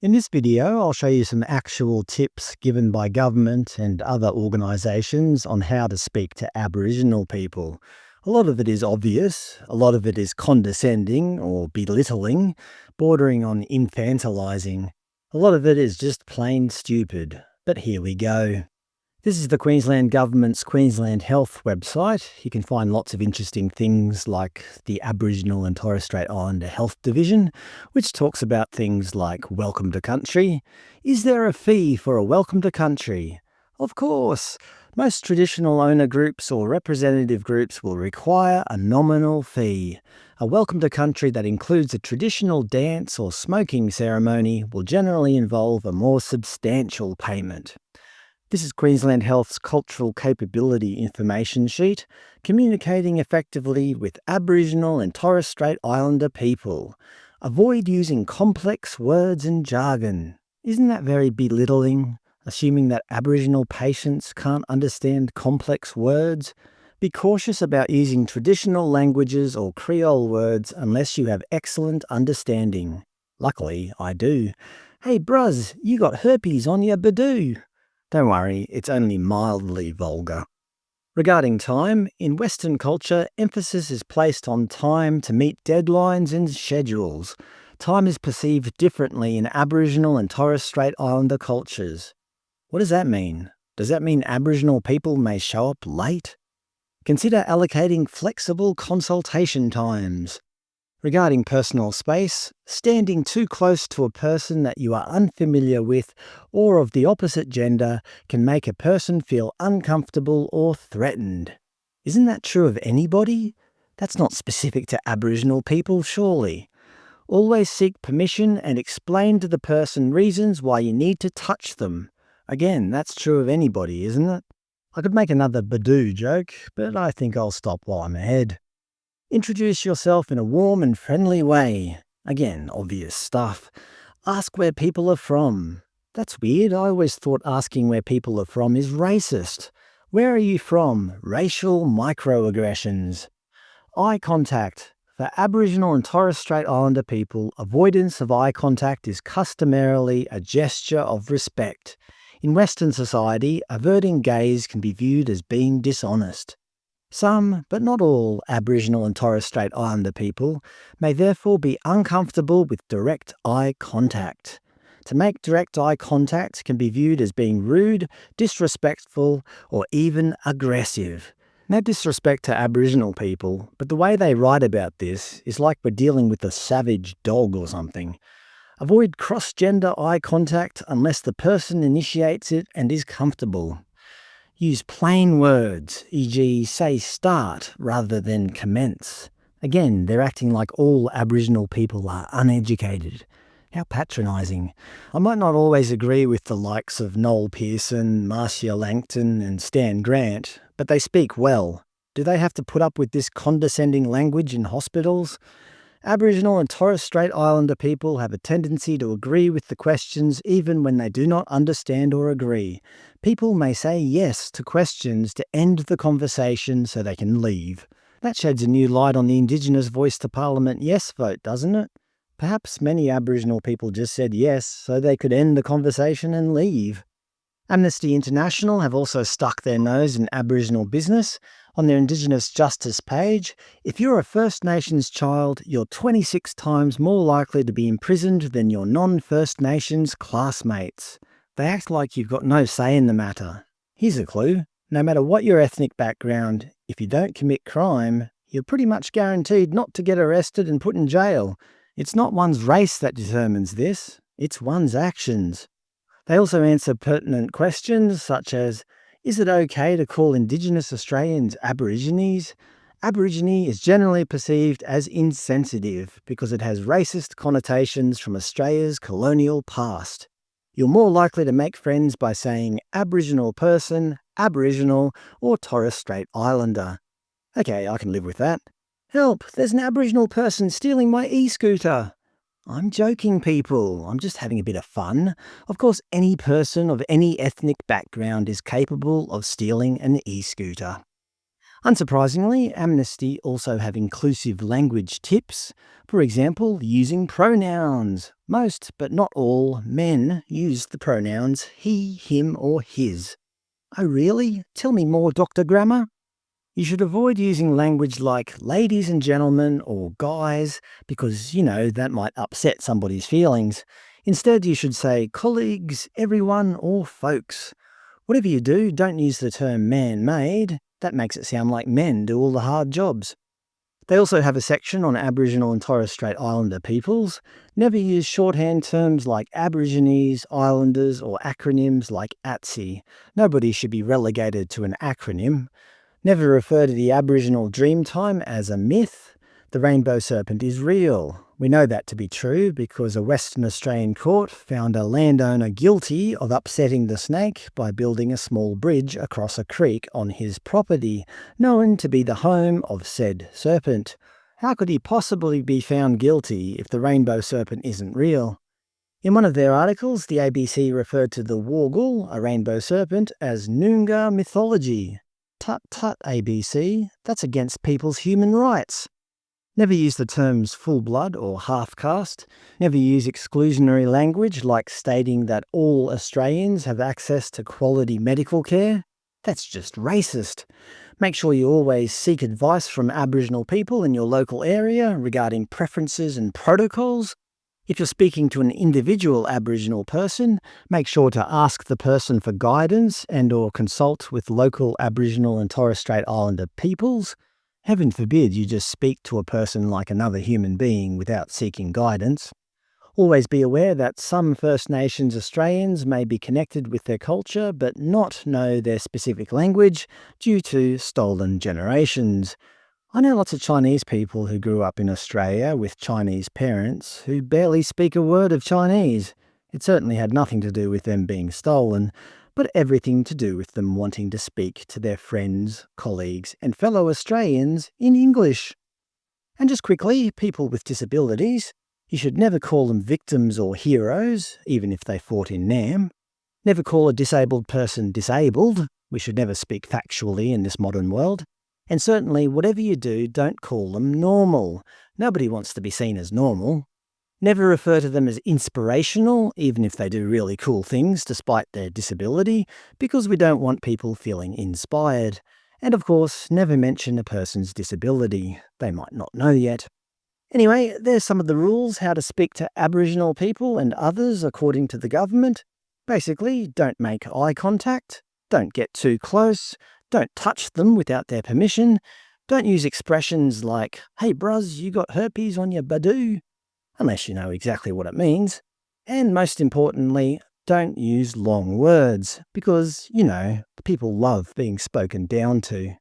In this video, I'll show you some actual tips given by government and other organisations on how to speak to Aboriginal people. A lot of it is obvious, a lot of it is condescending or belittling, bordering on infantilising. A lot of it is just plain stupid. But here we go. This is the Queensland Government's Queensland Health website. You can find lots of interesting things like the Aboriginal and Torres Strait Islander Health Division, which talks about things like welcome to country. Is there a fee for a welcome to country? Of course. Most traditional owner groups or representative groups will require a nominal fee. A welcome to country that includes a traditional dance or smoking ceremony will generally involve a more substantial payment. This is Queensland Health's Cultural Capability Information Sheet, communicating effectively with Aboriginal and Torres Strait Islander people. Avoid using complex words and jargon. Isn't that very belittling, assuming that Aboriginal patients can't understand complex words? Be cautious about using traditional languages or creole words unless you have excellent understanding. Luckily, I do. Hey bruz, you got herpes on your badoo. Don't worry, it's only mildly vulgar. Regarding time, in Western culture, emphasis is placed on time to meet deadlines and schedules. Time is perceived differently in Aboriginal and Torres Strait Islander cultures. What does that mean? Does that mean Aboriginal people may show up late? Consider allocating flexible consultation times. Regarding personal space, standing too close to a person that you are unfamiliar with or of the opposite gender can make a person feel uncomfortable or threatened. Isn't that true of anybody? That's not specific to Aboriginal people, surely. Always seek permission and explain to the person reasons why you need to touch them. Again, that's true of anybody, isn't it? I could make another badoo joke, but I think I'll stop while I'm ahead. Introduce yourself in a warm and friendly way. Again, obvious stuff. Ask where people are from. That's weird. I always thought asking where people are from is racist. Where are you from? Racial microaggressions. Eye contact. For Aboriginal and Torres Strait Islander people, avoidance of eye contact is customarily a gesture of respect. In Western society, averting gaze can be viewed as being dishonest. Some, but not all, Aboriginal and Torres Strait Islander people may therefore be uncomfortable with direct eye contact. To make direct eye contact can be viewed as being rude, disrespectful, or even aggressive. No disrespect to Aboriginal people, but the way they write about this is like we're dealing with a savage dog or something. Avoid cross-gender eye contact unless the person initiates it and is comfortable. Use plain words, e.g. say start rather than commence. Again, they're acting like all Aboriginal people are uneducated. How patronising. I might not always agree with the likes of Noel Pearson, Marcia Langton and Stan Grant, but they speak well. Do they have to put up with this condescending language in hospitals? Aboriginal and Torres Strait Islander people have a tendency to agree with the questions even when they do not understand or agree. People may say yes to questions to end the conversation so they can leave. That sheds a new light on the Indigenous Voice to Parliament yes vote, doesn't it? Perhaps many Aboriginal people just said yes so they could end the conversation and leave. Amnesty International have also stuck their nose in Aboriginal business. On their Indigenous Justice page, if you're a First Nations child, you're 26 times more likely to be imprisoned than your non-First Nations classmates. They act like you've got no say in the matter. Here's a clue. No matter what your ethnic background, if you don't commit crime, you're pretty much guaranteed not to get arrested and put in jail. It's not one's race that determines this, it's one's actions. They also answer pertinent questions such as, is it okay to call Indigenous Australians Aborigines? Aborigine is generally perceived as insensitive because it has racist connotations from Australia's colonial past. You're more likely to make friends by saying Aboriginal person, Aboriginal, or Torres Strait Islander. Okay, I can live with that. Help, there's an Aboriginal person stealing my e-scooter. I'm joking, people. I'm just having a bit of fun. Of course, any person of any ethnic background is capable of stealing an e-scooter. Unsurprisingly, Amnesty also have inclusive language tips. For example, using pronouns. Most, but not all, men use the pronouns he, him, or his. Oh really? Tell me more, Dr. Grammar. You should avoid using language like ladies and gentlemen or guys because, that might upset somebody's feelings. Instead, you should say colleagues, everyone, or folks. Whatever you do, don't use the term man-made. That makes it sound like men do all the hard jobs. They also have a section on Aboriginal and Torres Strait Islander peoples. Never use shorthand terms like Aborigines, Islanders, or acronyms like ATSI. Nobody should be relegated to an acronym. Never refer to the Aboriginal Dreamtime as a myth. The rainbow serpent is real. We know that to be true because a Western Australian court found a landowner guilty of upsetting the snake by building a small bridge across a creek on his property, known to be the home of said serpent. How could he possibly be found guilty if the rainbow serpent isn't real? In one of their articles, the ABC referred to the Wargle, a rainbow serpent, as Noongar mythology. Tut tut, ABC, that's against people's human rights. Never use the terms full blood or half caste. Never use exclusionary language like stating that all Australians have access to quality medical care. That's just racist. Make sure you always seek advice from Aboriginal people in your local area regarding preferences and protocols. If you're speaking to an individual Aboriginal person, make sure to ask the person for guidance and/or consult with local Aboriginal and Torres Strait Islander peoples. Heaven forbid you just speak to a person like another human being without seeking guidance. Always be aware that some First Nations Australians may be connected with their culture but not know their specific language due to stolen generations. I know lots of Chinese people who grew up in Australia with Chinese parents who barely speak a word of Chinese. It certainly had nothing to do with them being stolen, but everything to do with them wanting to speak to their friends, colleagues, and fellow Australians in English. And just quickly, people with disabilities, you should never call them victims or heroes, even if they fought in Nam. Never call a disabled person disabled. We should never speak factually in this modern world. And certainly, whatever you do, don't call them normal. Nobody wants to be seen as normal. Never refer to them as inspirational, even if they do really cool things despite their disability, because we don't want people feeling inspired. And of course, never mention a person's disability. They might not know yet. Anyway, there's some of the rules how to speak to Aboriginal people and others according to the government. Basically, don't make eye contact, don't get too close, don't touch them without their permission, don't use expressions like, hey bruz, you got herpes on your badoo, unless you know exactly what it means. And most importantly, don't use long words, because, people love being spoken down to.